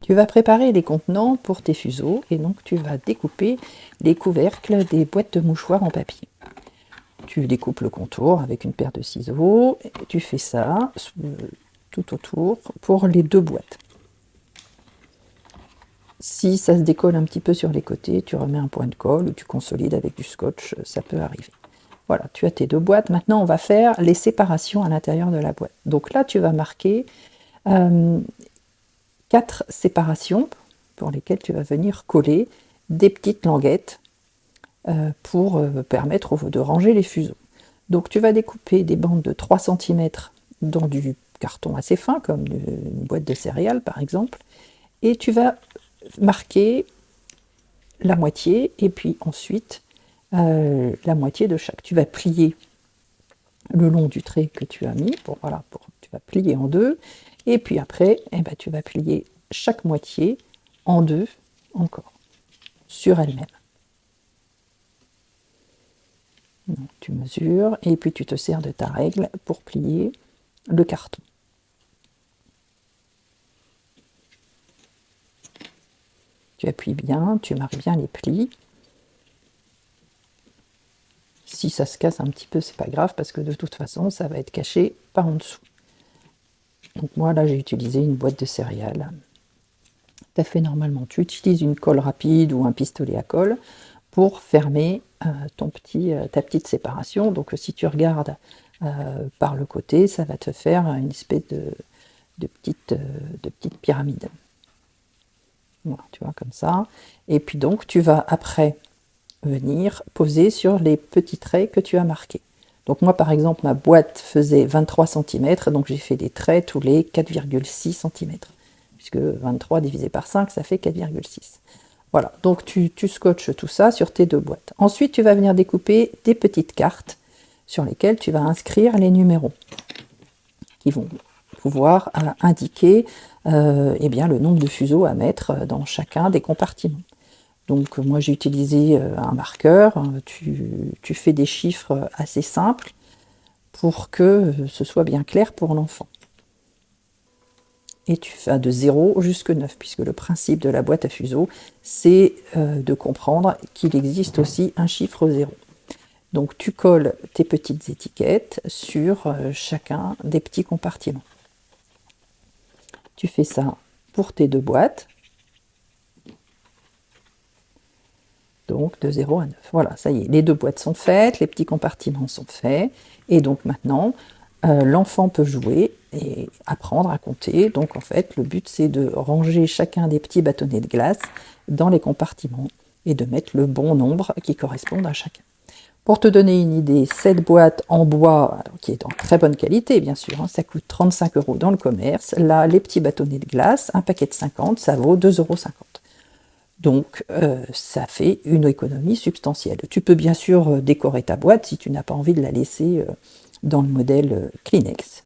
Tu vas préparer les contenants pour tes fuseaux et donc tu vas découper les couvercles des boîtes de mouchoirs en papier. Tu découpes le contour avec une paire de ciseaux et tu fais ça tout autour pour les 2 boîtes. Si ça se décolle un petit peu sur les côtés, tu remets un point de colle ou tu consolides avec du scotch, ça peut arriver. Voilà, tu as tes 2 boîtes. Maintenant, on va faire les séparations à l'intérieur de la boîte. Donc là, tu vas marquer 4 séparations pour lesquelles tu vas venir coller des petites languettes pour permettre de ranger les fuseaux. Donc tu vas découper des bandes de 3 cm dans du carton assez fin, comme une boîte de céréales par exemple, et tu vas marquer la moitié et puis ensuite la moitié de chaque. Tu vas plier le long du trait que tu as mis, tu vas plier en 2, et puis après, tu vas plier chaque moitié en 2 encore, sur elle-même. Donc, tu mesures, et puis tu te sers de ta règle pour plier le carton. Tu appuies bien, tu marques bien les plis. Si ça se casse un petit peu, c'est pas grave, parce que de toute façon, ça va être caché par en dessous. Donc moi, là, j'ai utilisé une boîte de céréales. Tu as fait normalement. Tu utilises une colle rapide ou un pistolet à colle pour fermer ta petite séparation. Donc si tu regardes par le côté, ça va te faire une espèce de petite pyramide. Voilà, tu vois, comme ça. Et puis donc, tu vas après venir poser sur les petits traits que tu as marqués. Donc moi, par exemple, ma boîte faisait 23 cm, donc j'ai fait des traits tous les 4,6 cm. Puisque 23 divisé par 5, ça fait 4,6. Voilà, donc tu scotches tout ça sur tes 2 boîtes. Ensuite, tu vas venir découper des petites cartes sur lesquelles tu vas inscrire les numéros qui vont pouvoir indiquer le nombre de fuseaux à mettre dans chacun des compartiments. Donc moi j'ai utilisé un marqueur, tu fais des chiffres assez simples pour que ce soit bien clair pour l'enfant. Et tu fais de 0 jusqu'à 9, puisque le principe de la boîte à fuseaux, c'est de comprendre qu'il existe aussi un chiffre 0. Donc tu colles tes petites étiquettes sur chacun des petits compartiments. Tu fais ça pour tes 2 boîtes. Donc de 0 à 9. Voilà, ça y est, les 2 boîtes sont faites, les petits compartiments sont faits. Et donc maintenant, l'enfant peut jouer et apprendre à compter. Donc en fait, le but c'est de ranger chacun des petits bâtonnets de glace dans les compartiments et de mettre le bon nombre qui correspondent à chacun. Pour te donner une idée, cette boîte en bois, alors, qui est en très bonne qualité bien sûr, ça coûte 35 € dans le commerce. Là, les petits bâtonnets de glace, un paquet de 50, ça vaut 2,50 €. Donc ça fait une économie substantielle. Tu peux bien sûr décorer ta boîte si tu n'as pas envie de la laisser dans le modèle Kleenex.